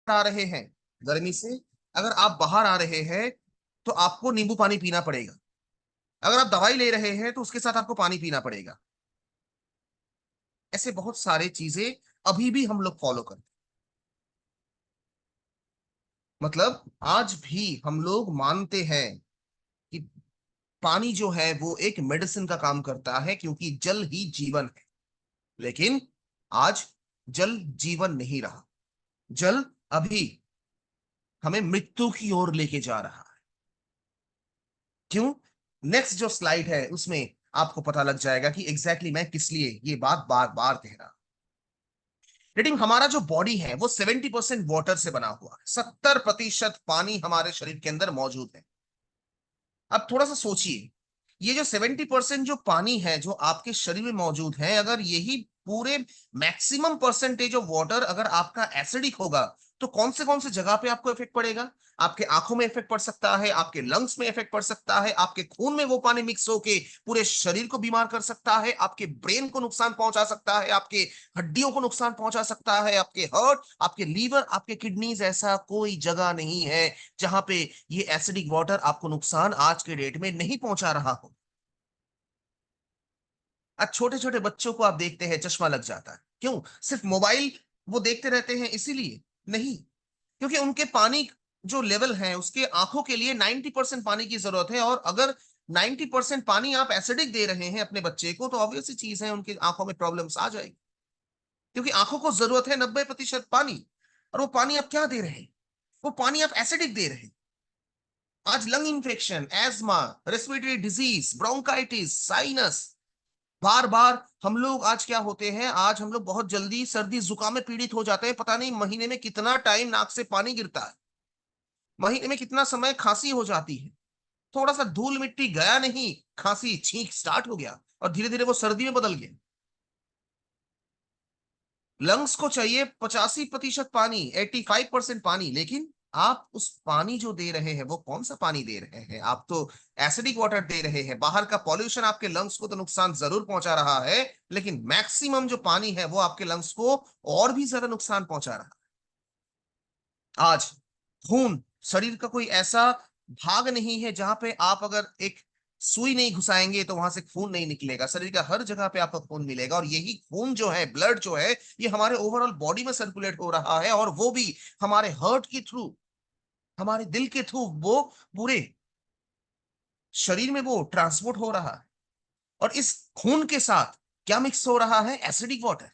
आ रहे हैं गर्मी से, अगर आप बाहर आ रहे हैं तो आपको नींबू पानी पीना पड़ेगा। अगर आप दवाई ले रहे हैं तो उसके साथ आपको पानी पीना पड़ेगा। ऐसे बहुत सारे चीजें अभी भी हम लोग फॉलो करते हैं। मतलब आज भी हम लोग मानते हैं कि पानी जो है वो एक मेडिसिन का काम करता है, क्योंकि जल ही जीवन है। लेकिन आज जल जीवन नहीं रहा। जल अभी हमें मृत्यु की ओर लेके जा रहा है। क्यों? नेक्स्ट जो स्लाइड है उसमें आपको पता लग जाएगा कि एग्जैक्टली मैं किस लिए ये बात बार बार कह रहा हूं। लेकिन हमारा जो बॉडी है वो 70% वाटर से बना हुआ है, 70% पानी हमारे शरीर के अंदर मौजूद है। अब थोड़ा सा सोचिए, ये जो 70% जो पानी है जो आपके शरीर में मौजूद है, अगर यही पूरे मैक्सिमम परसेंटेज ऑफ वाटर अगर आपका एसिडिक होगा, तो कौन से जगह पे आपको इफेक्ट पड़ेगा? आपके आंखों में इफेक्ट पड़ सकता है, आपके लंग्स में इफेक्ट पड़ सकता है, आपके खून में वो पानी मिक्स होके पूरे शरीर को बीमार कर सकता है, आपके ब्रेन को नुकसान पहुंचा सकता है, आपके हड्डियों को नुकसान पहुंचा सकता है, आपके हार्ट, आपके लीवर, आपके किडनीज, ऐसा कोई जगह नहीं है जहां पे ये एसिडिक वाटर आपको नुकसान आज के डेट में नहीं पहुंचा रहा हो। आज छोटे छोटे बच्चों को आप देखते हैं चश्मा लग जाता है, क्यों? सिर्फ मोबाइल वो देखते रहते हैं इसीलिए? नहीं, क्योंकि उनके पानी जो लेवल है उसके आंखों के लिए 90% पानी की जरूरत है, और अगर 90% पानी आप एसिडिक दे रहे हैं अपने बच्चे को, तो ऑब्वियस सी चीज है उनकी आंखों में प्रॉब्लम्स आ जाएगी। क्योंकि आंखों को जरूरत है 90% पानी, और वो पानी आप क्या दे रहे हैं? वो पानी आप एसिडिक दे रहे हैं। आज lung infection, asthma, respiratory disease, bronchitis, sinus, बार बार हम लोग आज क्या होते हैं, आज हम लोग बहुत जल्दी सर्दी जुकाम में पीड़ित हो जाते हैं। पता नहीं महीने में कितना टाइम नाक से पानी गिरता है, महीने में कितना समय खांसी हो जाती है। थोड़ा सा धूल मिट्टी गया नहीं, खांसी छींक स्टार्ट हो गया, और धीरे धीरे वो सर्दी में बदल गया। लंग्स को चाहिए 85% पानी, 85% पानी, लेकिन आप उस पानी जो दे रहे हैं वो कौन सा पानी दे रहे हैं? आप तो एसिडिक वाटर दे रहे हैं। बाहर का पॉल्यूशन आपके लंग्स को तो नुकसान जरूर पहुंचा रहा है, लेकिन मैक्सिमम जो पानी है वो आपके लंग्स को और भी ज्यादा नुकसान पहुंचा रहा है। आज खून, शरीर का कोई ऐसा भाग नहीं है जहां पे आप अगर एक सुई नहीं घुसाएंगे तो वहां से खून नहीं निकलेगा। शरीर का हर जगह पे आपको खून मिलेगा, और यही खून जो है, ब्लड जो है, ये हमारे ओवरऑल बॉडी में सर्कुलेट हो रहा है, और वो भी हमारे हार्ट के थ्रू, हमारे दिल के थ्रू वो पूरे शरीर में वो ट्रांसपोर्ट हो रहा है। और इस खून के साथ क्या मिक्स हो रहा है? Acidic water.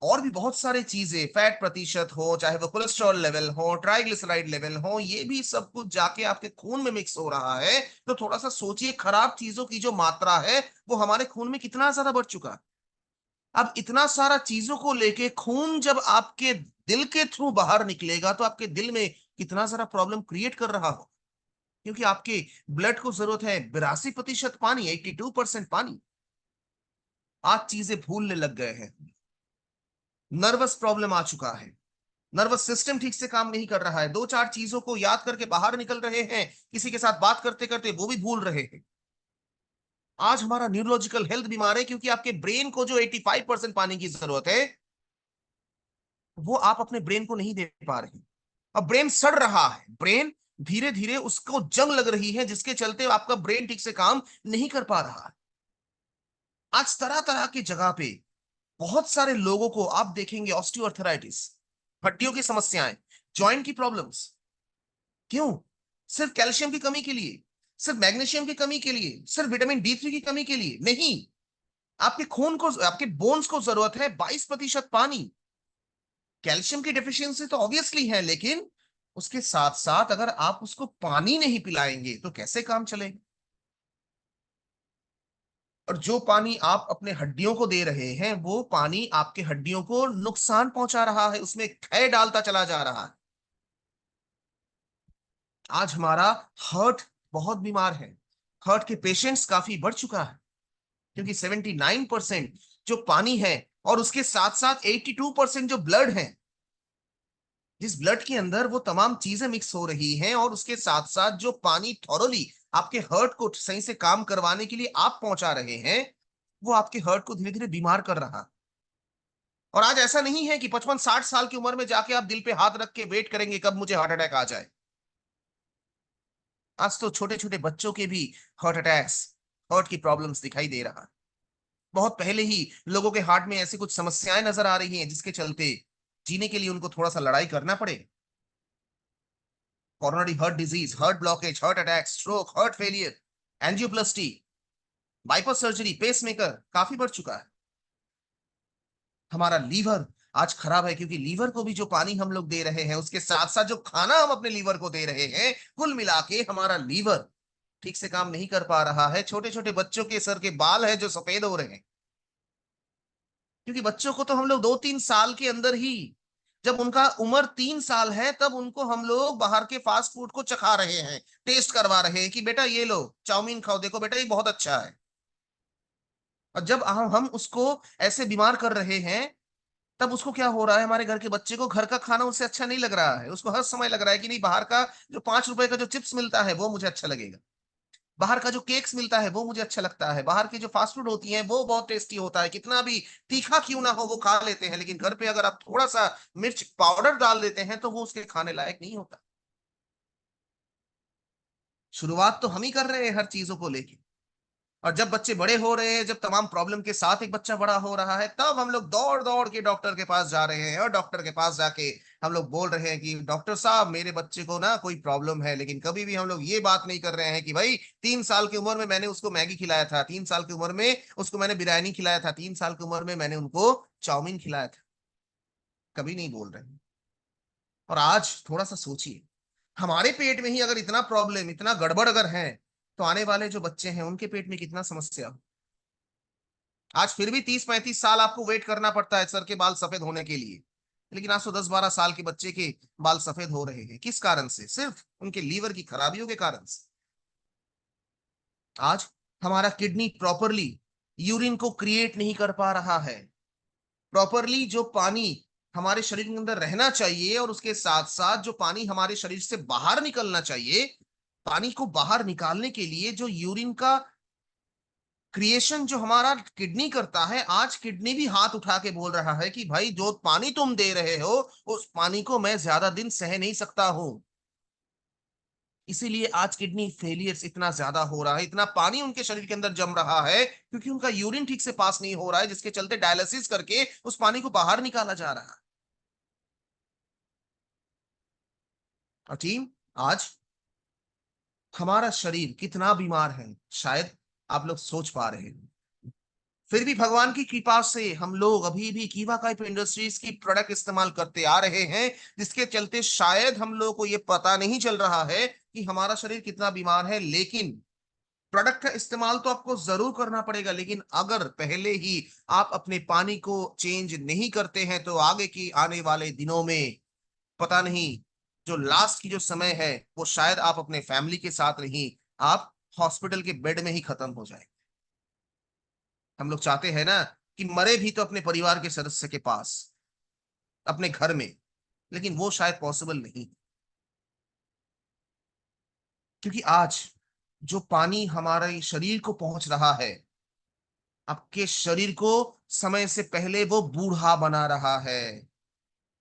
और भी बहुत सारे चीजें, फैट प्रतिशत हो, चाहे वो कोलेस्ट्रॉल लेवल हो, ट्राइग्लिसराइड लेवल हो, ये भी सब कुछ जाके आपके खून में मिक्स हो रहा है। तो थोड़ा सा सोचिए, खराब चीजों की जो मात्रा है वो हमारे खून में कितना ज्यादा बढ़ चुका है। अब इतना सारा चीजों को लेके खून जब आपके दिल के थ्रू बाहर निकलेगा तो आपके दिल में कितना सारा प्रॉब्लम क्रिएट कर रहा हो। क्योंकि आपके ब्लड को जरूरत है 82% पानी, 82% पानी। आज चीजें भूलने लग गए हैं। नर्वस प्रॉब्लम आ चुका है, नर्वस सिस्टम ठीक से काम नहीं कर रहा है, दो चार चीजों को याद करके बाहर निकल रहे हैं, किसी के साथ बात करते करते वो भी भूल रहे हैं। आज हमारा न्यूरोलॉजिकल हेल्थ बीमार है, क्योंकि आपके ब्रेन को जो 85% पानी की जरूरत है वो आप अपने ब्रेन को नहीं दे पा रहे। अब ब्रेन सड़ रहा है, ब्रेन धीरे धीरे उसको जंग लग रही है, जिसके चलते आपका ब्रेन ठीक से काम नहीं कर पा रहा है। आज तरह तरह की जगह पे बहुत सारे लोगों को आप देखेंगे ऑस्टियोआर्थराइटिस, हड्डियों की समस्याएं, जॉइंट की प्रॉब्लम्स। क्यों? सिर्फ कैल्शियम की कमी के लिए, सिर्फ मैग्नीशियम की कमी के लिए, सिर्फ विटामिन D3 की कमी के लिए नहीं। आपके खून को, आपके बोन्स को जरूरत है 22% पानी। कैल्शियम की डेफिशिएंसी तो ऑब्वियसली है, लेकिन उसके साथ साथ अगर आप उसको पानी नहीं पिलाएंगे तो कैसे काम चलेगा? और जो पानी आप अपने हड्डियों को दे रहे हैं वो पानी आपके हड्डियों को नुकसान पहुंचा रहा है, उसमें क्षय डालता चला जा रहा है। आज हमारा हार्ट बहुत बीमार है, हार्ट के पेशेंट्स काफी बढ़ चुका है, क्योंकि 79% जो पानी है और उसके साथ साथ 82% जो ब्लड है, जिस ब्लड के अंदर वो तमाम चीजें मिक्स हो रही हैं, और उसके साथ साथ जो पानी थॉरोली आपके हार्ट को सही से काम करवाने के लिए आप पहुंचा रहे हैं, वो आपके हार्ट को धीरे धीरे बीमार कर रहा है। और आज ऐसा नहीं है कि 55-60 साल की उम्र में जाके आप दिल पे हाथ रख के वेट करेंगे कब मुझे हार्ट अटैक आ जाए। आज तो छोटे छोटे बच्चों के भी हार्ट अटैक्स, हार्ट की प्रॉब्लम्स दिखाई दे रहा है। बहुत पहले ही लोगों के हार्ट में ऐसी कुछ समस्याएं नजर आ रही हैं जिसके चलते जीने के लिए उनको थोड़ा सा लड़ाई करना पड़े। Coronary heart disease, heart blockage, heart attack, stroke, heart failure, angioplasty, bypass surgery, pacemaker काफी बढ़ चुका है। हमारा लीवर आज खराब है क्योंकि लीवर को भी जो पानी हम लोग दे रहे हैं उसके साथ साथ जो खाना हम अपने लीवर को दे रहे हैं, कुल मिला के हमारा लीवर ठीक से काम नहीं कर पा रहा है। छोटे छोटे बच्चों के सर के बाल है जो सफेद हो रहे हैं क्योंकि बच्चों को तो हम लोग 2-3 साल के अंदर ही, जब उनका उम्र 3 साल है तब उनको हम लोग बाहर के फास्ट फूड को चखा रहे हैं, टेस्ट करवा रहे हैं कि बेटा ये लो चाउमीन खाओ, देखो बेटा ये बहुत अच्छा है। और जब हम उसको ऐसे बीमार कर रहे हैं तब उसको क्या हो रहा है, हमारे घर के बच्चे को घर का खाना उससे अच्छा नहीं लग रहा है। उसको हर समय लग रहा है कि नहीं, बाहर का जो 5 रुपए का जो चिप्स मिलता है वो मुझे अच्छा लगेगा, बाहर का जो केक्स मिलता है वो मुझे अच्छा लगता है, बाहर की जो फास्ट फूड होती है वो बहुत टेस्टी होता है, कितना भी तीखा क्यों ना हो वो खा लेते हैं। लेकिन घर पे अगर आप थोड़ा सा मिर्च पाउडर डाल देते हैं तो वो उसके खाने लायक नहीं होता। शुरुआत तो हम ही कर रहे हैं हर चीजों को लेके। और जब बच्चे बड़े हो रहे हैं, जब तमाम प्रॉब्लम के साथ एक बच्चा बड़ा हो रहा है, तब हम लोग दौड़ दौड़ के डॉक्टर के पास जा रहे हैं और डॉक्टर के पास जाके हम लोग बोल रहे हैं कि डॉक्टर साहब मेरे बच्चे को ना कोई प्रॉब्लम है। लेकिन कभी भी हम लोग ये बात नहीं कर रहे हैं कि भाई 3 साल की उम्र में मैंने उसको मैगी खिलाया था, 3 साल की उम्र में उसको मैंने बिरयानी खिलाया था, 3 साल की उम्र में मैंने उनको चाउमीन खिलाया था। कभी नहीं बोल रहे हैं। और आज थोड़ा सा सोचिए, हमारे पेट में ही अगर इतना प्रॉब्लम, इतना गड़बड़ अगर है, तो आने वाले जो बच्चे हैं उनके पेट में कितना समस्या हो। आज फिर भी 30-35 साल आपको वेट करना पड़ता है सर के बाल सफेद होने के लिए। लेकिन आज तो 10-12 साल के बच्चे के बाल सफेद हो रहे हैं, किस कारण से? सिर्फ उनके लीवर की खराबियों के कारण से। आज हमारा किडनी प्रॉपरली यूरिन को क्रिएट नहीं कर पा रहा है। प्रॉपरली जो पानी हमारे शरीर के अंदर रहना चाहिए और उसके साथ साथ जो पानी हमारे शरीर से बाहर निकलना चाहिए, पानी को बाहर निकालने के लिए जो यूरिन का क्रिएशन जो हमारा किडनी करता है, आज किडनी भी हाथ उठा के बोल रहा है कि भाई जो पानी तुम दे रहे हो उस पानी को मैं ज्यादा दिन सह नहीं सकता हूं। इसीलिए आज किडनी फेलियर्स इतना ज्यादा हो रहा है, इतना पानी उनके शरीर के अंदर जम रहा है क्योंकि उनका यूरिन ठीक से पास नहीं हो रहा है, जिसके चलते डायलिसिस करके उस पानी को बाहर निकाला जा रहा है। और टीम, आज हमारा शरीर कितना बीमार है शायद आप लोग सोच पा रहे हैं। फिर भी भगवान की कृपा से हम लोग अभी भी कीवा काइप इंडस्ट्रीज की प्रोडक्ट इस्तेमाल करते आ रहे हैं, जिसके चलते शायद हम लोग को ये पता नहीं चल रहा है कि हमारा शरीर कितना बीमार है। लेकिन प्रोडक्ट का इस्तेमाल तो आपको जरूर करना पड़ेगा, लेकिन अगर पहले ही आप अपने पानी को चेंज नहीं करते हैं तो आगे की आने वाले दिनों में पता नहीं, जो लास्ट की जो समय है वो शायद आप अपने फैमिली के साथ नहीं, आप हॉस्पिटल के बेड में ही खत्म हो जाए। हम लोग चाहते हैं ना कि मरे भी तो अपने परिवार के सदस्य के पास, अपने घर में, लेकिन वो शायद पॉसिबल नहीं। क्योंकि आज जो पानी हमारे शरीर को पहुंच रहा है, आपके शरीर को समय से पहले वो बूढ़ा बना रहा है।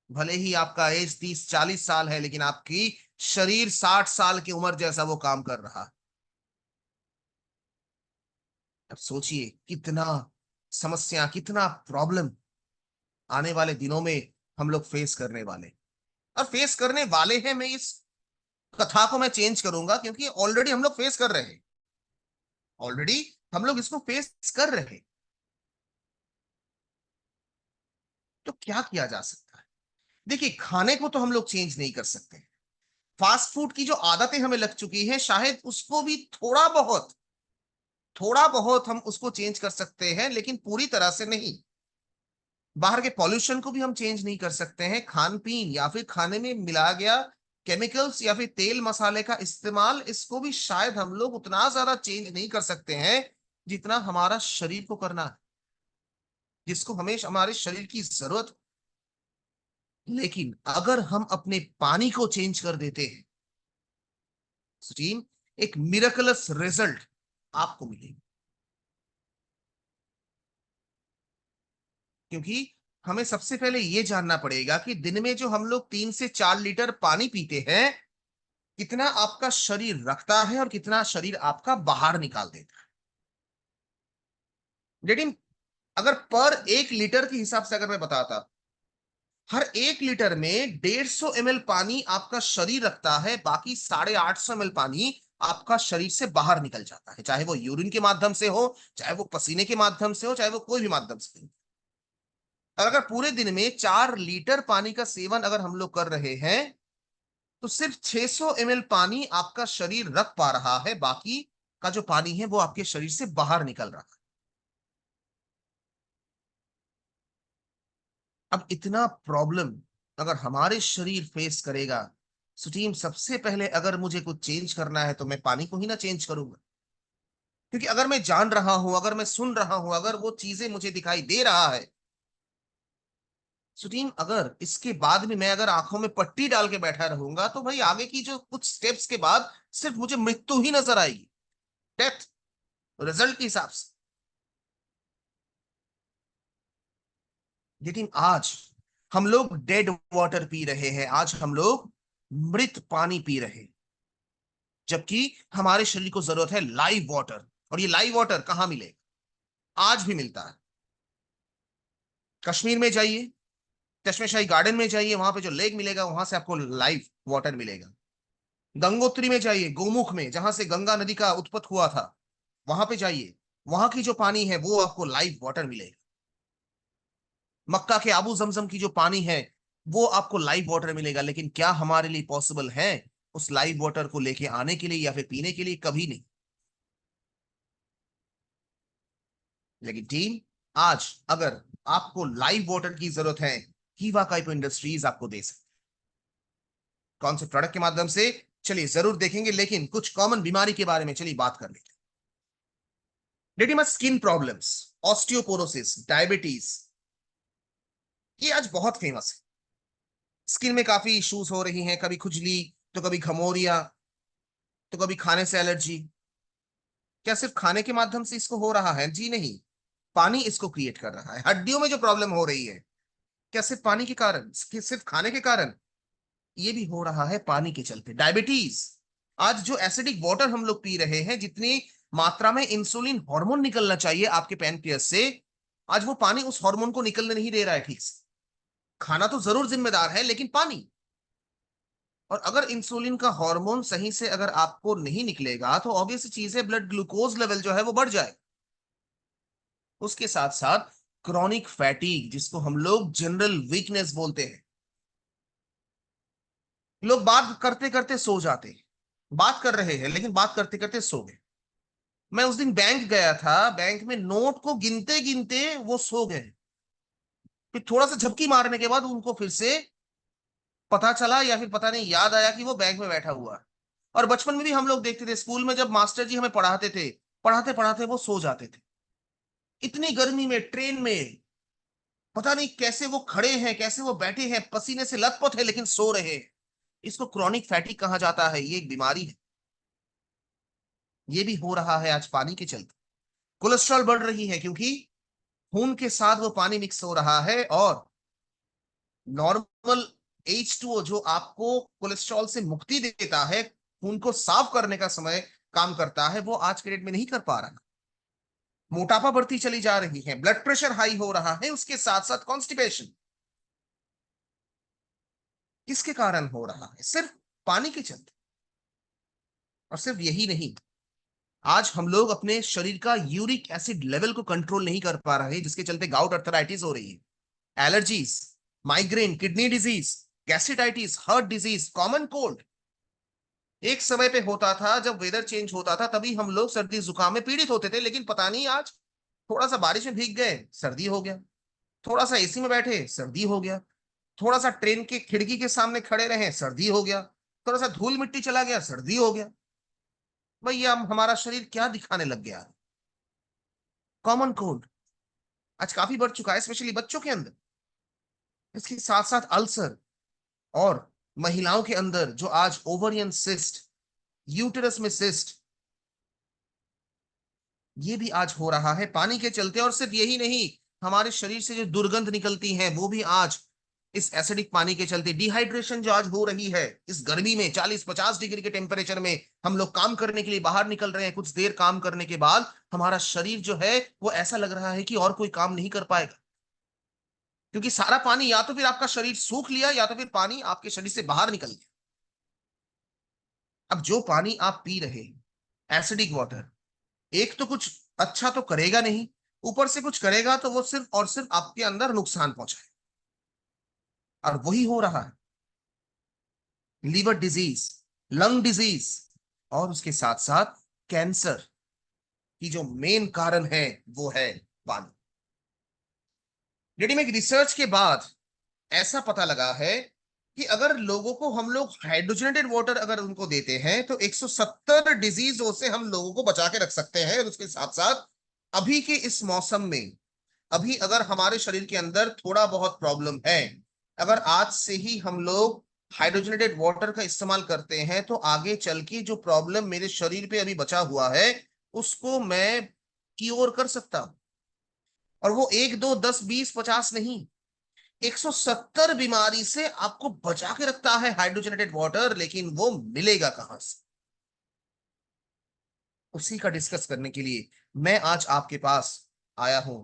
भले ही आपका एज 30-40 साल है, लेकिन आपकी शरीर 60 साल की उम्र जैसा वो काम कर रहा है। अब सोचिए कितना समस्या, कितना प्रॉब्लम आने वाले दिनों में हम लोग फेस करने वाले, और फेस करने वाले हैं। मैं इस कथा को मैं चेंज करूंगा क्योंकि ऑलरेडी हम लोग फेस कर रहे हैं, ऑलरेडी हम लोग इसको फेस कर रहे हैं। तो क्या किया जा सकता है? देखिए, खाने को तो हम लोग चेंज नहीं कर सकते। फास्ट फूड की जो आदतें हमें लग चुकी है शायद उसको भी थोड़ा बहुत हम उसको चेंज कर सकते हैं, लेकिन पूरी तरह से नहीं। बाहर के पॉल्यूशन को भी हम चेंज नहीं कर सकते हैं। खान पीन या फिर खाने में मिलाया गया केमिकल्स या फिर तेल मसाले का इस्तेमाल, इसको भी शायद हम लोग उतना ज्यादा चेंज नहीं कर सकते हैं जितना हमारा शरीर को करना है, जिसको हमेशा हमारे शरीर की जरूरत। लेकिन अगर हम अपने पानी को चेंज कर देते हैं, टीम, एक मिरेकलस रिजल्ट आपको मिलेगा। क्योंकि हमें सबसे पहले ये जानना पड़ेगा कि दिन में जो हम लोग 3 से 4 लीटर पानी पीते हैं, कितना आपका शरीर रखता है और कितना शरीर आपका बाहर निकाल देता है। लेकिन अगर पर 1 लीटर के हिसाब से अगर मैं बताता, हर 1 लीटर में 150 ml पानी आपका शरीर रखता है, बाकी 850 ml पानी आपका शरीर से बाहर निकल जाता है, चाहे वो यूरिन के माध्यम से हो, चाहे वो पसीने के माध्यम से हो, चाहे वो कोई भी माध्यम से हो। और अगर पूरे दिन में 4 लीटर पानी का सेवन अगर हम लोग कर रहे हैं, तो सिर्फ 600 ml पानी आपका शरीर रख पा रहा है, बाकी का जो पानी है वो आपके शरीर से बाहर निकल रहा है। अब इतना प्रॉब्लम अगर हमारे शरीर फेस करेगा, सो टीम सबसे पहले अगर मुझे कुछ चेंज करना है तो मैं पानी को ही ना चेंज करूंगा। क्योंकि अगर मैं जान रहा हूं, अगर मैं सुन रहा हूं, अगर वो चीजें मुझे दिखाई दे रहा है, सो टीम अगर इसके बाद भी मैं अगर आंखों में पट्टी डाल के बैठा रहूंगा, तो भाई आगे की जो कुछ स्टेप्स के बाद सिर्फ मुझे मृत्यु ही नजर आएगी, डेथ, रिजल्ट के हिसाब से। लेकिन आज हम लोग डेड वाटर पी रहे हैं, आज हम लोग मृत पानी पी रहे हैं, जबकि हमारे शरीर को जरूरत है लाइव वाटर। और ये लाइव वाटर कहां मिलेगा? आज भी मिलता है। कश्मीर में जाइए, चश्मेशाही गार्डन में जाइए, वहां पे जो लेक मिलेगा वहां से आपको लाइव वाटर मिलेगा। गंगोत्री में जाइए, गोमुख में जहां से गंगा नदी का उत्पत्ति हुआ था, वहां पे जाइए, वहां की जो पानी है वो आपको लाइव वाटर मिलेगा। मक्का के आबू जमजम की जो पानी है वो आपको लाइव वाटर मिलेगा। लेकिन क्या हमारे लिए पॉसिबल है उस लाइव वाटर को लेके आने के लिए या फिर पीने के लिए? कभी नहीं। लेकिन टीम, आज अगर आपको लाइव वाटर की जरूरत है, कीवा काइपो इंडस्ट्रीज आपको दे सकते। कौन से प्रोडक्ट के माध्यम से, चलिए जरूर देखेंगे, लेकिन कुछ कॉमन बीमारी के बारे में चलिए बात कर लेते हैं। लेकिन स्किन प्रॉब्लम्स, ऑस्टियोपोरोसिस, डायबिटीज, ये आज बहुत फेमस है। स्किन में काफी इश्यूज हो रही हैं, कभी खुजली, तो कभी घमोरिया, तो कभी खाने से एलर्जी। क्या सिर्फ खाने के माध्यम से इसको हो रहा है? जी नहीं, पानी इसको क्रिएट कर रहा है। हड्डियों में जो प्रॉब्लम हो रही है, क्या सिर्फ पानी के कारण, सिर्फ खाने के कारण? ये भी हो रहा है पानी के चलते। डायबिटीज, आज जो एसिडिक वाटर हम लोग पी रहे हैं, जितनी मात्रा में इंसुलिन हार्मोन निकलना चाहिए आपके पैनक्रियास से, आज वो पानी उस हार्मोन को निकलने नहीं दे रहा है ठीक से। खाना तो जरूर जिम्मेदार है, लेकिन पानी। और अगर इंसुलिन का हार्मोन सही से अगर आपको नहीं निकलेगा, तो ऑब्वियस चीज है, ब्लड ग्लूकोज लेवल जो है वो बढ़ जाए। उसके साथ साथ क्रॉनिक फैटीग, जिसको हम लोग जनरल वीकनेस बोलते हैं। लोग बात करते करते सो जाते हैं, बात कर रहे हैं लेकिन बात करते करते सो गए। मैं उस दिन बैंक गया था, बैंक में नोट को गिनते गिनते वो सो गए। फिर थोड़ा सा झपकी मारने के बाद उनको फिर से पता चला, या फिर पता नहीं याद आया कि वो बैंक में बैठा हुआ है। और बचपन में भी हम लोग देखते थे, स्कूल में जब मास्टर जी हमें पढ़ाते थे, पढ़ाते पढ़ाते वो सो जाते थे। इतनी गर्मी में ट्रेन में पता नहीं कैसे वो खड़े हैं, कैसे वो बैठे हैं, पसीने से लथपथ है लेकिन सो रहे हैं। इसको क्रॉनिक फैटिक कहा जाता है, ये एक बीमारी है। ये भी हो रहा है आज पानी के चलते। कोलेस्ट्रॉल बढ़ रही है क्योंकि खून के साथ वो पानी मिक्स हो रहा है, और नॉर्मल H2O जो आपको कोलेस्ट्रॉल से मुक्ति देता है, खून को साफ करने का समय काम करता है, वो आज के डेट में नहीं कर पा रहा। मोटापा बढ़ती चली जा रही है, ब्लड प्रेशर हाई हो रहा है, उसके साथ साथ कॉन्स्टिपेशन। किसके कारण हो रहा है? सिर्फ पानी के चलते। और सिर्फ यही नहीं, आज हम लोग अपने शरीर का यूरिक एसिड लेवल को कंट्रोल नहीं कर पा रहे, जिसके चलते गाउट अर्थराइटिस हो रही है, allergies, migraine, kidney disease, gastritis, heart disease, common cold. एक समय पे होता था जब वेदर चेंज होता था तभी हम लोग सर्दी जुकाम में पीड़ित होते थे, लेकिन पता नहीं आज थोड़ा सा बारिश में भीग गए सर्दी हो गया, थोड़ा सा एसी में बैठे सर्दी हो गया, थोड़ा सा ट्रेन के खिड़की के सामने खड़े रहे सर्दी हो गया, थोड़ा सा धूल मिट्टी चला गया सर्दी हो गया। भैया हमारा शरीर क्या दिखाने लग गया? कॉमन कोल्ड आज काफी बढ़ चुका है, स्पेशली बच्चों के अंदर। इसके साथ साथ अल्सर, और महिलाओं के अंदर जो आज ओवरियन सिस्ट, यूटेरस में सिस्ट, ये भी आज हो रहा है पानी के चलते। और सिर्फ यही नहीं, हमारे शरीर से जो दुर्गंध निकलती है वो भी आज इस एसिडिक पानी के चलते, डिहाइड्रेशन जो आज हो रही है इस गर्मी में 40-50 डिग्री के टेम्परेचर में, हम लोग काम करने के लिए बाहर निकल रहे हैं, कुछ देर काम करने के बाद हमारा शरीर जो है वो ऐसा लग रहा है कि और कोई काम नहीं कर पाएगा, क्योंकि सारा पानी या तो फिर आपका शरीर सूख लिया या तो फिर पानी आपके शरीर से बाहर निकल गया। अब जो पानी आप पी रहे हैं एसिडिक वाटर, एक तो कुछ अच्छा तो करेगा नहीं, ऊपर से कुछ करेगा तो वो सिर्फ और सिर्फ आपके अंदर नुकसान पहुंचाए, और वही हो रहा है। लीवर डिजीज, लंग डिजीज, और उसके साथ साथ कैंसर की जो मेन कारण है वो है पानी। डेडी में रिसर्च के बाद ऐसा पता लगा है कि अगर लोगों को हम लोग हाइड्रोजनेटेड वाटर अगर उनको देते हैं तो 170 डिजीजों से हम लोगों को बचा के रख सकते हैं। और उसके साथ साथ अभी के इस मौसम में, अभी अगर हमारे शरीर के अंदर थोड़ा बहुत प्रॉब्लम है, अगर आज से ही हम लोग हाइड्रोजनेटेड वाटर का इस्तेमाल करते हैं तो आगे चल के जो प्रॉब्लम मेरे शरीर पे अभी बचा हुआ है उसको मैं क्योर कर सकता हूं। और वो 1 2 10 20 50 नहीं, 170 बीमारी से आपको बचा के रखता है हाइड्रोजनेटेड वाटर। लेकिन वो मिलेगा कहां से, उसी का डिस्कस करने के लिए मैं आज आपके पास आया हूं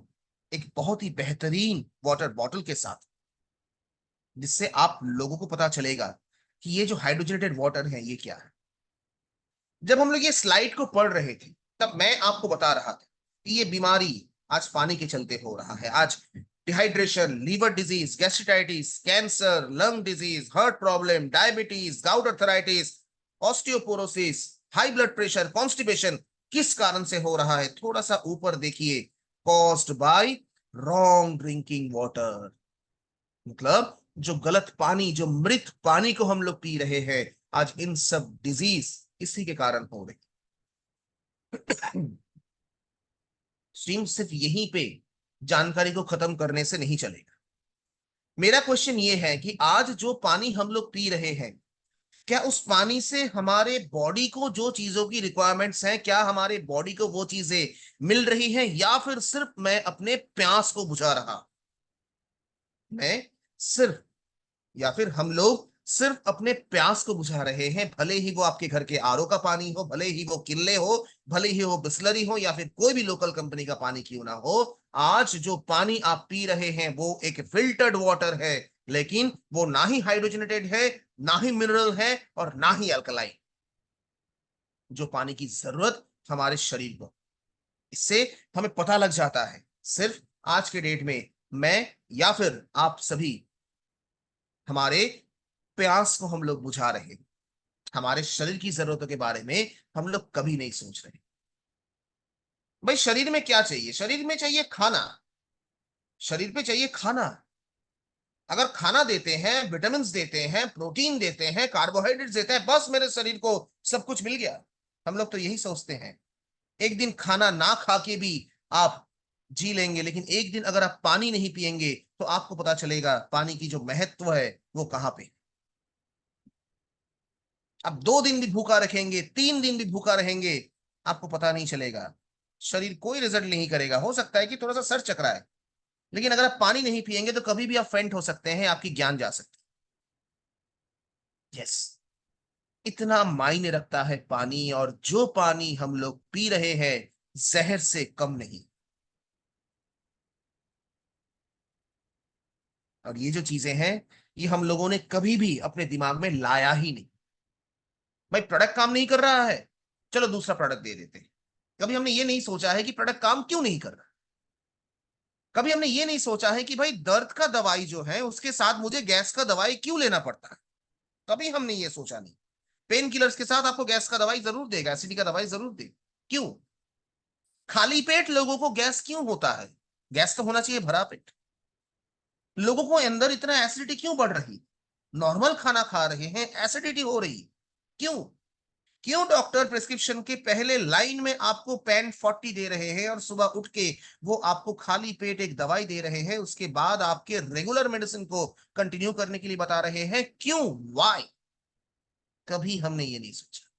एक बहुत ही बेहतरीन वाटर बॉटल के साथ, जिससे आप लोगों को पता चलेगा कि ये जो हाइड्रोजनेटेड वाटर है ये क्या है। जब हम लोग ये स्लाइड को पढ़ रहे थे तब मैं आपको बता रहा था कि ये बीमारी आज पानी के चलते हो रहा है। आज dehydration, liver disease, gastritis, cancer, lung disease, heart problem, diabetes, gout arthritis, osteoporosis, high blood pressure, constipation किस कारण से हो रहा है? थोड़ा सा ऊपर देखिए, caused by wrong drinking water. मतलब जो गलत पानी, जो मृत पानी को हम लोग पी रहे हैं, आज इन सब डिजीज इसी के कारण हो रही। स्ट्रीम सिर्फ यहीं पे जानकारी को खत्म करने से नहीं चलेगा। मेरा क्वेश्चन ये है कि आज जो पानी हम लोग पी रहे हैं, क्या उस पानी से हमारे बॉडी को जो चीजों की रिक्वायरमेंट्स हैं, क्या हमारे बॉडी को वो चीजें मिल रही हैं, या फिर सिर्फ मैं अपने प्यास को बुझा रहा, मैं सिर्फ, या फिर हम लोग सिर्फ अपने प्यास को बुझा रहे हैं? भले ही वो आपके घर के आरओ का पानी हो, भले ही वो किल्ले हो, भले ही वो बिस्लरी हो, या फिर कोई भी लोकल कंपनी का पानी क्यों ना हो, आज जो पानी आप पी रहे हैं वो एक फिल्टर्ड वाटर है। लेकिन वो ना ही हाइड्रोजनेटेड है, ना ही मिनरल है, और ना ही अल्कलाइन, जो पानी की जरूरत हमारे शरीर को। इससे हमें पता लग जाता है सिर्फ आज के डेट में मैं या फिर आप सभी हमारे प्यास को हम लोग बुझा रहे हैं, हमारे शरीर की जरूरतों के बारे में हम लोग कभी नहीं सोच रहे। भाई शरीर में क्या चाहिए? शरीर में चाहिए खाना, शरीर पे चाहिए खाना। अगर खाना देते हैं, विटामिन देते हैं, प्रोटीन देते हैं, कार्बोहाइड्रेट्स देते हैं, बस मेरे शरीर को सब कुछ मिल गया। हम लोग तो यही सोचते हैं। एक दिन खाना ना खा के भी आप जी लेंगे, लेकिन एक दिन अगर आप पानी नहीं पिएंगे तो आपको पता चलेगा पानी की जो महत्व है वो कहां पे। अब 2 दिन भी भूखा रखेंगे, 3 दिन भी भूखा रहेंगे, आपको पता नहीं चलेगा, शरीर कोई रिजल्ट नहीं करेगा। हो सकता है कि थोड़ा सा सर चकराए, लेकिन अगर आप पानी नहीं पिएंगे तो कभी भी आप फेंट हो सकते हैं, आपकी जान जा सकती है। यस, इतना मायने रखता है पानी, और जो पानी हम लोग पी रहे हैं जहर से कम नहीं। और ये जो चीजें हैं ये हम लोगों ने कभी भी अपने दिमाग में लाया ही नहीं। भाई प्रोडक्ट काम नहीं कर रहा है, चलो दूसरा प्रोडक्ट दे देते हैं। कभी हमने ये नहीं सोचा है कि प्रोडक्ट काम क्यों नहीं कर रहा। कभी हमने ये नहीं सोचा है कि भाई दर्द का दवाई जो है उसके साथ मुझे गैस का दवाई क्यों लेना पड़ता है। कभी हमने ये सोचा नहीं। पेन किलर्स के साथ आपको गैस का दवाई जरूर देगा, एसिडिटी का दवाई जरूर देगा। क्यों? खाली पेट लोगों को गैस क्यों होता है? गैस तो होना चाहिए भरा पेट। लोगों को अंदर इतना एसिडिटी क्यों बढ़ रही? नॉर्मल खाना खा रहे हैं, एसिडिटी हो रही। क्यों? क्यों डॉक्टर प्रिस्क्रिप्शन के पहले लाइन में आपको पेन 40 दे रहे हैं और सुबह उठ के वो आपको खाली पेट एक दवाई दे रहे हैं, उसके बाद आपके रेगुलर मेडिसिन को कंटिन्यू करने के लिए बता रहे हैं? क्यों? वाई? कभी हमने ये नहीं सोचा।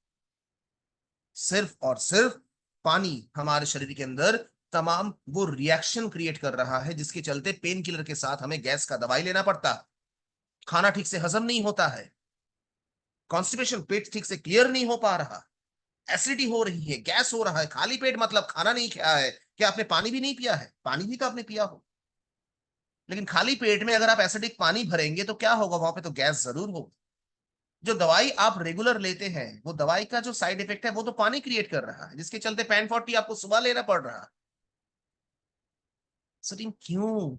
सिर्फ और सिर्फ पानी हमारे शरीर के अंदर तमाम वो रिएक्शन क्रिएट कर रहा है, जिसके चलते पेन किलर के साथ हमें गैस का दवाई लेना पड़ता, खाना ठीक से हजम नहीं होता है, कॉन्स्टिपेशन, पेट ठीक से क्लियर नहीं हो पा रहा, एसिडिटी हो रही है, गैस हो रहा है। खाली पेट मतलब खाना नहीं खाया है, क्या आपने पानी भी नहीं पिया है? पानी भी तो आपने पिया हो, लेकिन खाली पेट में अगर आप एसिडिक पानी भरेंगे तो क्या होगा? वहां पे तो गैस जरूर होगी। जो दवाई आप रेगुलर लेते हैं, वो दवाई का जो साइड इफेक्ट है वो तो पानी क्रिएट कर रहा है, जिसके चलते पैन 40 आपको सुबह लेना पड़ रहा है। सचिन, क्यों?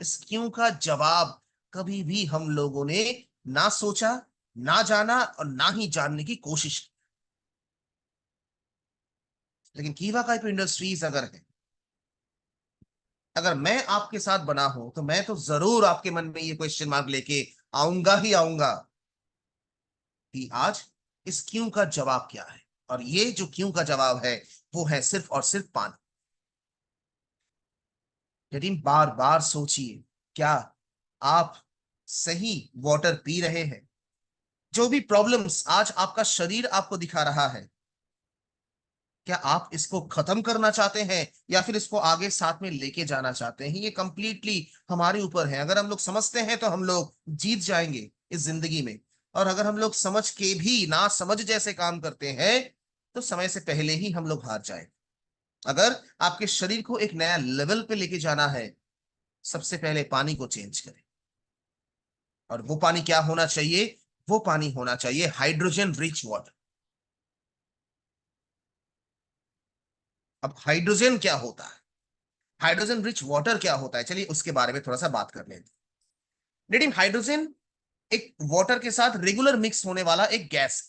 इस क्यों का जवाब कभी भी हम लोगों ने ना सोचा, ना जाना और ना ही जानने की कोशिश की। लेकिन कीवा काइप इंडस्ट्रीज अगर है, अगर मैं आपके साथ बना हूं, तो मैं तो जरूर आपके मन में ये क्वेश्चन मार्क लेके आऊंगा ही आऊंगा कि आज इस क्यों का जवाब क्या है। और ये जो क्यों का जवाब है, वो है सिर्फ और सिर्फ पानी। यदि बार बार सोचिए, क्या आप सही वाटर पी रहे हैं? जो भी प्रॉब्लम्स आज आपका शरीर आपको दिखा रहा है, क्या आप इसको खत्म करना चाहते हैं या फिर इसको आगे साथ में लेके जाना चाहते हैं? ये कंप्लीटली हमारे ऊपर है। अगर हम लोग समझते हैं तो हम लोग जीत जाएंगे इस जिंदगी में, और अगर हम लोग समझ के भी ना समझ जैसे काम करते हैं, तो समय से पहले ही हम लोग हार जाए। अगर आपके शरीर को एक नया लेवल पे लेके जाना है, सबसे पहले पानी को चेंज करें। और वो पानी क्या होना चाहिए? वो पानी होना चाहिए हाइड्रोजन रिच वाटर। अब हाइड्रोजन क्या होता है, हाइड्रोजन रिच वाटर क्या होता है, चलिए उसके बारे में थोड़ा सा बात कर लेते हैं। लेकिन हाइड्रोजन एक वाटर के साथ रेगुलर मिक्स होने वाला एक गैस है।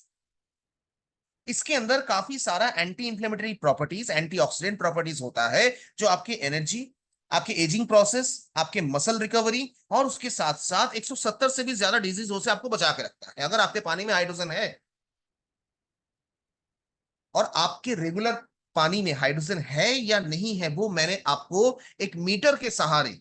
इसके अंदर काफी सारा anti inflammatory properties, antioxidant properties होता है, जो आपकी एनर्जी, आपके एजिंग प्रोसेस, आपके मसल रिकवरी और उसके साथ साथ 170 से भी ज्यादा डिजीजों से आपको बचा के रखता है। अगर आपके पानी में हाइड्रोजन है, और आपके रेगुलर पानी में हाइड्रोजन है या नहीं है, वो मैंने आपको एक मीटर के सहारे,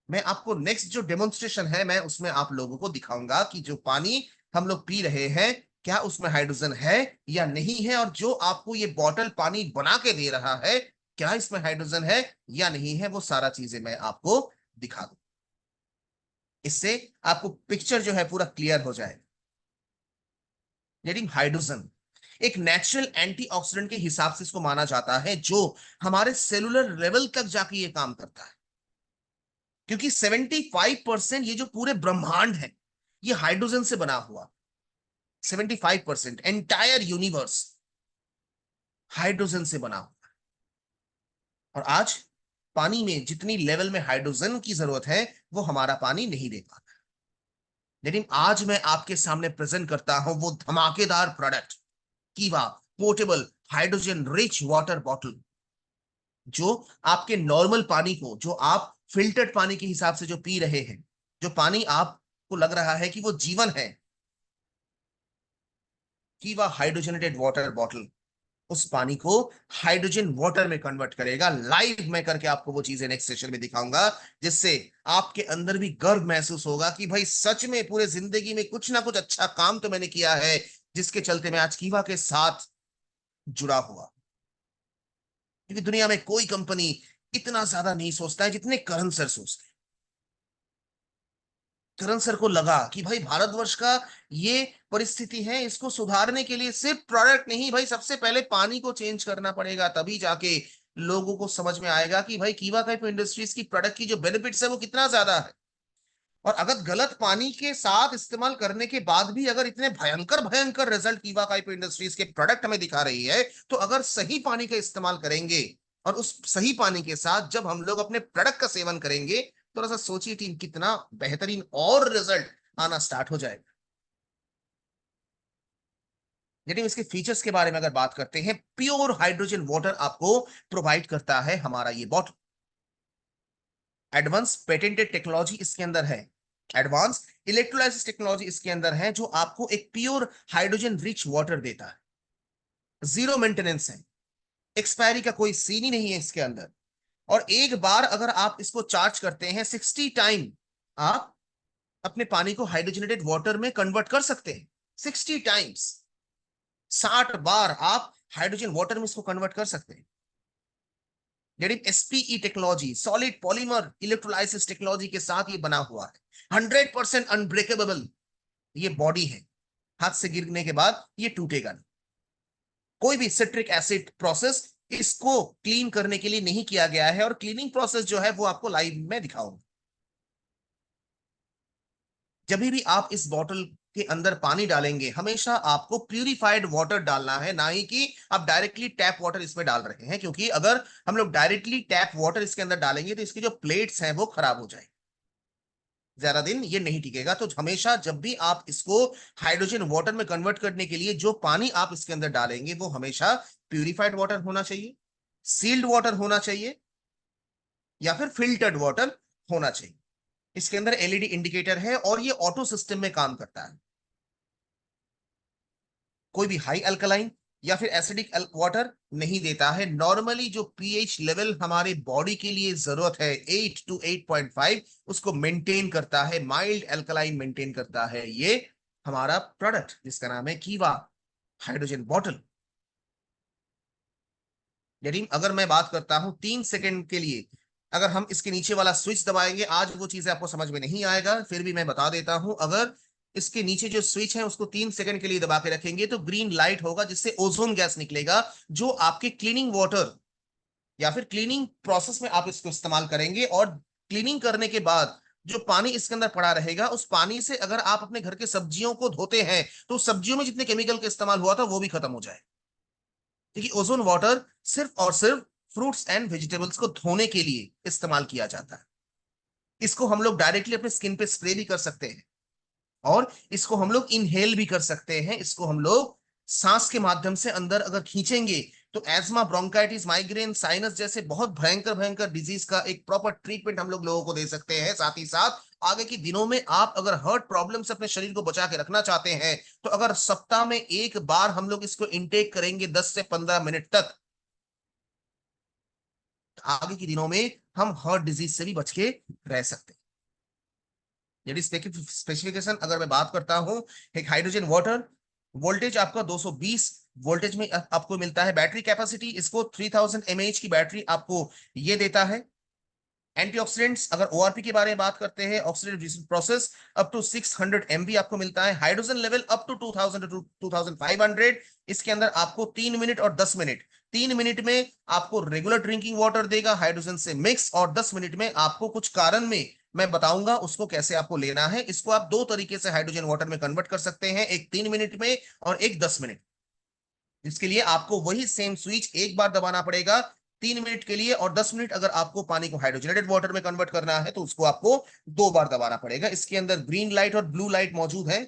मैं आपको नेक्स्ट जो डेमोन्स्ट्रेशन है, मैं उसमें आप लोगों को दिखाऊंगा कि जो पानी हम लोग पी रहे हैं, क्या उसमें हाइड्रोजन है या नहीं है, और जो आपको ये बॉटल पानी बना के दे रहा है, क्या इसमें हाइड्रोजन है या नहीं है, वो सारा चीजें मैं आपको दिखा दूं। इससे आपको पिक्चर जो है पूरा क्लियर हो जाएगा। लेकिन हाइड्रोजन एक नेचुरल एंटीऑक्सीडेंट के हिसाब से इसको माना जाता है, जो हमारे सेलुलर लेवल तक जाके ये काम करता है। क्योंकि 75% ये जो पूरे ब्रह्मांड है, ये हाइड्रोजन से बना हुआ। 75% एंटायर यूनिवर्स हाइड्रोजन से बना हुआ। और आज पानी में जितनी लेवल में हाइड्रोजन की जरूरत है, वो हमारा पानी नहीं दे पाता। लेकिन आज मैं आपके सामने प्रेजेंट करता हूं वो धमाकेदार प्रोडक्ट, कीवा portable hydrogen rich water bottle, जो आपके नॉर्मल पानी को, जो आप फिल्टर्ड पानी के हिसाब से जो पी रहे हैं, जो पानी आपको लग रहा है कि वो जीवन है, कीवा हाइड्रोजनेटेड वाटर बॉटल उस पानी को हाइड्रोजन वाटर में कन्वर्ट करेगा। लाइव मैं करके आपको वो चीजें नेक्स्ट सेशन में दिखाऊंगा, जिससे आपके अंदर भी गर्व महसूस होगा कि भाई सच में पूरे जिंदगी में कुछ ना कुछ अच्छा काम तो मैंने किया है, जिसके चलते मैं आज कीवा के साथ जुड़ा हुआ। क्योंकि दुनिया में कोई कंपनी इतना ज्यादा नहीं सोचता है जितने करण सर सोचते हैं। करण सर को लगा कि भाई भारतवर्ष का ये परिस्थिति है, इसको सुधारने के लिए सिर्फ प्रोडक्ट नहीं भाई, सबसे पहले पानी को चेंज करना पड़ेगा, तभी जाके लोगों को समझ में आएगा कि भाई कीवा काइप इंडस्ट्रीज की प्रोडक्ट की जो बेनिफिट्स है वो कितना ज्यादा है। और अगर गलत पानी के साथ इस्तेमाल करने के बाद भी अगर इतने भयंकर भयंकर रिजल्ट कीवा काइप इंडस्ट्रीज के प्रोडक्ट हमें दिखा रही है, तो अगर सही पानी का इस्तेमाल करेंगे और उस सही पानी के साथ जब हम लोग अपने प्रोडक्ट का सेवन करेंगे, थोड़ा सा सोचिए टीम, कितना बेहतरीन और रिजल्ट आना स्टार्ट हो जाएगा। लेकिन इसके फीचर्स के बारे में अगर बात करते हैं, प्योर हाइड्रोजन वाटर आपको प्रोवाइड करता है हमारा ये बॉटल। एडवांस पेटेंटेड टेक्नोलॉजी इसके अंदर है, एडवांस इलेक्ट्रोलाइसिस टेक्नोलॉजी इसके अंदर है, जो आपको एक प्योर हाइड्रोजन रिच वाटर देता है। जीरो मेंटेनेंस है, एक्सपायरी का कोई सीन ही नहीं है इसके अंदर। और एक बार अगर आप इसको चार्ज करते हैं, 60 टाइम आप अपने पानी को हाइड्रोजनेटेड वाटर में कन्वर्ट कर सकते हैं। 60 टाइम्स, 60 बार आप हाइड्रोजन वाटर में इसको कन्वर्ट कर सकते हैं। यानी SPE technology, solid polymer electrolysis technology के साथ ये बना हुआ है। 100% अनब्रेकेबल ये बॉडी है, हाथ से गिरने के बाद ये टूटेगा नहीं। कोई भी सिट्रिक एसिड प्रोसेस इसको क्लीन करने के लिए नहीं किया गया है, और क्लीनिंग प्रोसेस जो है वो आपको लाइव में दिखाऊंगा। जब भी आप इस बॉटल के अंदर पानी डालेंगे, हमेशा आपको प्यूरिफाइड वाटर डालना है, ना ही कि आप डायरेक्टली टैप वाटर इसमें डाल रहे हैं, क्योंकि अगर हम लोग डायरेक्टली टैप वाटर इसके अंदर डालेंगे तो इसकी जो प्लेट्स हैं वो खराब हो जाएंगी, ज्यादा दिन ये नहीं टिकेगा। तो हमेशा जब भी आप इसको हाइड्रोजन वाटर में कन्वर्ट करने के लिए जो पानी आप इसके अंदर डालेंगे वो हमेशा प्यूरिफाइड वाटर होना चाहिए, सील्ड वाटर होना चाहिए, या फिर फिल्टर्ड वाटर होना चाहिए। इसके अंदर एलईडी इंडिकेटर है और ये ऑटो सिस्टम में काम करता है। कोई भी हाई अल्कलाइन या फिर एसिडिक वाटर नहीं देता है। नॉर्मली जो पीएच लेवल हमारे बॉडी के लिए जरूरत है 8 to 8.5, उसको मेंटेन करता है, माइल्ड अल्कलाइन मेंटेन करता है ये हमारा प्रोडक्ट जिसका नाम है कीवा हाइड्रोजन बॉटल। यदि अगर मैं बात करता हूं 3 सेकंड के लिए, अगर हम इसके नीचे वाला स्विच दबाएंगे, आज वो चीजें आपको समझ में नहीं आएगा, फिर भी मैं बता देता हूं। अगर इसके नीचे जो स्विच है उसको 3 सेकंड के लिए दबा के रखेंगे तो ग्रीन लाइट होगा, जिससे ओजोन गैस निकलेगा, जो आपके क्लीनिंग वाटर या फिर क्लीनिंग प्रोसेस में आप इसको इस्तेमाल करेंगे। और क्लीनिंग करने के बाद जो पानी इसके अंदर पड़ा रहेगा, उस पानी से अगर आप अपने घर के सब्जियों को धोते हैं तो सब्जियों में जितने केमिकल का इस्तेमाल हुआ था वो भी खत्म हो जाए। देखिए, ओजोन वाटर सिर्फ और सिर्फ फ्रूट्स एंड वेजिटेबल्स को धोने के लिए इस्तेमाल किया जाता है। इसको हम लोग डायरेक्टली अपने स्किन पे स्प्रे भी कर सकते हैं, और इसको हम लोग इनहेल भी कर सकते हैं। इसको हम लोग सांस के माध्यम से अंदर अगर खींचेंगे तो एज्मा, ब्रोंकाइटिस, माइग्रेन, साइनस जैसे बहुत भयंकर भयंकर डिजीज का एक प्रॉपर ट्रीटमेंट हम लोग लोगों को दे सकते हैं। साथ ही साथ आगे के दिनों में आप अगर हार्ट प्रॉब्लम से अपने शरीर को बचा के रखना चाहते हैं, तो अगर सप्ताह में एक बार हम लोग इसको इंटेक करेंगे 10 से 15 मिनट तक, आगे के दिनों में हम हार्ट डिजीज से भी बच के रह सकते हैं। यदि स्पेसिफिकेशन अगर मैं बात करता हूं, एक हाइड्रोजन वाटर, वोल्टेज आपका 220 वोल्टेज में आपको मिलता है। बैटरी कैपेसिटी इसको 3000 mAh की बैटरी आपको ये देता है। एंटीऑक्सीडेंट्स, अगर ओआरपी के बारे में बात करते हैं, oxidative process up to 600 MB आपको मिलता है। Hydrogen level up to 2000 to 2500। इसके अंदर आपको 3 मिनट और 10 मिनट, 3 मिनट में आपको रेगुलर ड्रिंकिंग वाटर देगा हाइड्रोजन से मिक्स, और 10 मिनट में आपको कुछ कारण में मैं बताऊंगा उसको कैसे आपको लेना है। इसको आप दो तरीके से हाइड्रोजन वाटर में कन्वर्ट कर सकते हैं, एक 3 मिनट में और एक 10 मिनट। जिसके लिए आपको वही सेम स्विच एक बार दबाना पड़ेगा 3 मिनट के लिए, और 10 मिनट अगर आपको पानी को हाइड्रोजनेटेड वाटर में कन्वर्ट करना है तो उसको आपको 2 बार दबाना पड़ेगा। इसके अंदर ग्रीन लाइट और ब्लू लाइट मौजूद है।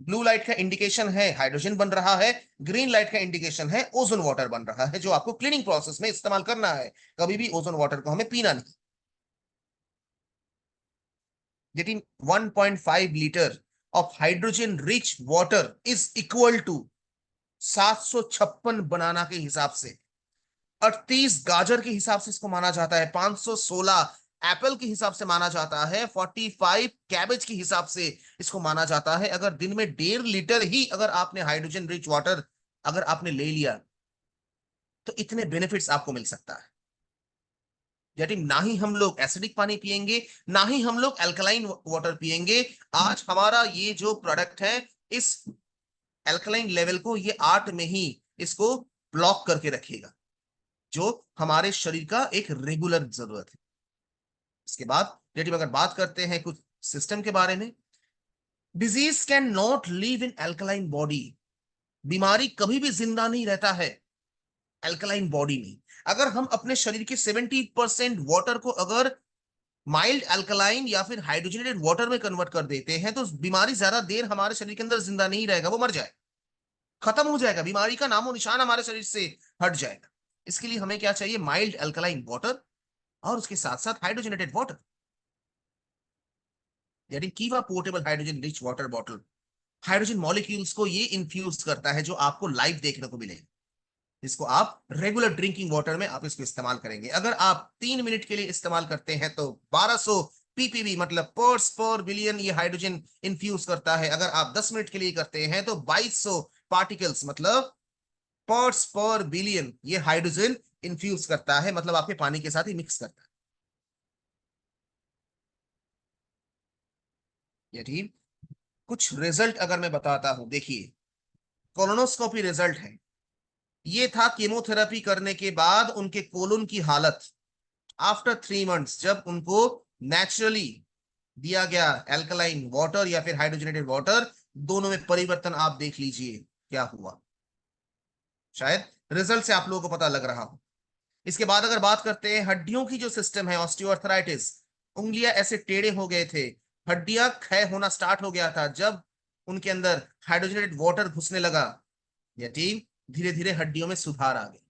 ब्लू लाइट का इंडिकेशन है हाइड्रोजन बन रहा है, ग्रीन लाइट का इंडिकेशन है ओजोन वाटर बन रहा है, जो आपको क्लीनिंग प्रोसेस में इस्तेमाल करना है। कभी भी ओजोन वाटर को हमें पीना नहीं। getting 1.5 liter of hydrogen rich water is equal to 756 बनाना के हिसाब से, 38 गाजर के हिसाब से इसको माना जाता है, 516 एप्पल के हिसाब से माना जाता है, 45 कैबेज के हिसाब से इसको माना जाता है। अगर दिन में 1.5 लीटर ही अगर आपने हाइड्रोजन रिच वाटर अगर आपने ले लिया तो इतने बेनिफिट्स आपको मिल सकता है। यानी ना ही हम लोग एसिडिक पानी पिएंगे, ना ही हम लोग अल्कलाइन वाटर पिएंगे। आज हमारा ये जो प्रोडक्ट है, इस अल्कलाइन लेवल को ये 8 में ही इसको ब्लॉक करके रखेगा, जो हमारे शरीर का एक रेगुलर जरूरत है। इसके बाद यदि अगर बात करते हैं कुछ सिस्टम के बारे में, disease can not live in alkaline body. बीमारी कभी भी जिंदा नहीं रहता है अल्कलाइन बॉडी में। अगर हम अपने शरीर के 70% वाटर को अगर माइल्ड अल्कलाइन या फिर हाइड्रोजनेटेड वाटर में कन्वर्ट कर देते हैं, तो बीमारी ज्यादा देर हमारे शरीर के अंदर जिंदा नहीं रहेगा, वो मर जाए, खत्म हो जाएगा, बीमारी का नामो निशान हमारे शरीर से हट जाएगा। इसके लिए हमें क्या चाहिए? माइल्ड अल्कलाइन वाटर और उसके साथ साथ हाइड्रोजनेटेड वाटर, यानी कीवा portable hydrogen rich water bottle hydrogen molecules को ये इन्फ्यूज करता है, जो आपको लाइव देखने को मिलेगा, जिसको आप रेगुलर ड्रिंकिंग वाटर में आप इसको इस्तेमाल करेंगे। अगर आप 3 मिनट के लिए इस्तेमाल करते हैं तो 1200 पीपीवी मतलब पर्स पर बिलियन ये हाइड्रोजन इन्फ्यूज करता है। अगर आप 10 मिनट के लिए करते हैं तो 2200 पार्टिकल्स मतलब पर्स पर बिलियन ये हाइड्रोजन इन्फ्यूज करता है, मतलब आपके पानी के साथ ही मिक्स करता है। ये ठीक। कुछ रिजल्ट अगर मैं बताता हूं, देखिए, कोलोनोस्कोपी रिजल्ट है। ये था कीमोथेरेपी करने के बाद उनके कोलन की हालत आफ्टर 3 मंथ्स, जब उनको नेचुरली दिया गया एल्कलाइन वाटर या फिर हाइड्रोजनेटेड वाटर, दोनों में परिवर्तन आप देख लीजिए क्या हुआ। शायद रिजल्ट से आप लोगों को पता लग रहा हो। इसके बाद अगर बात करते हैं हड्डियों की, जो सिस्टम है ऑस्टियोआर्थराइटिस, उंगलियां ऐसे टेढ़े हो गए थे, हड्डियां क्षय होना स्टार्ट हो गया था जब उनके अंदर हाइड्रोजनेटेड वाटर घुसने लगा। यकीन, धीरे धीरे हड्डियों में सुधार आ गया।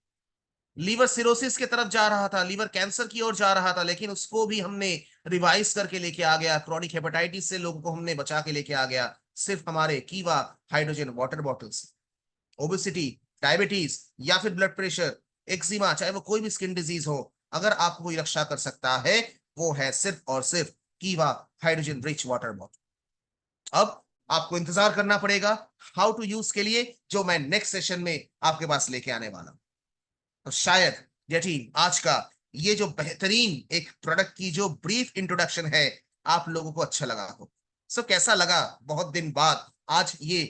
लीवर सिरोसिस की तरफ जा रहा था, लीवर कैंसर की ओर जा रहा था, लेकिन उसको भी हमने रिवाइज करके लेके आ गया। क्रॉनिक हेपेटाइटिस से लोगों को हमने बचा के लेके आ गया, सिर्फ हमारे कीवा hydrogen water bottles. Obesity, diabetes या फिर ब्लड प्रेशर, एक्जिमा, चाहे वो कोई भी स्किन डिजीज हो, अगर आपको कोई रक्षा कर सकता है, वो है सिर्फ और सिर्फ कीवा हाइड्रोजन रिच वाटर बॉटल। अब आपको इंतजार करना पड़ेगा हाउ टू यूज के लिए, जो मैं नेक्स्ट सेशन में आपके पास लेके आने वाला हूं। तो शायद यकीन आज का ये जो बेहतरीन एक प्रोडक्ट की जो ब्रीफ इंट्रोडक्शन है, आप लोगों को अच्छा लगा हो। सो कैसा लगा बहुत दिन बाद आज ये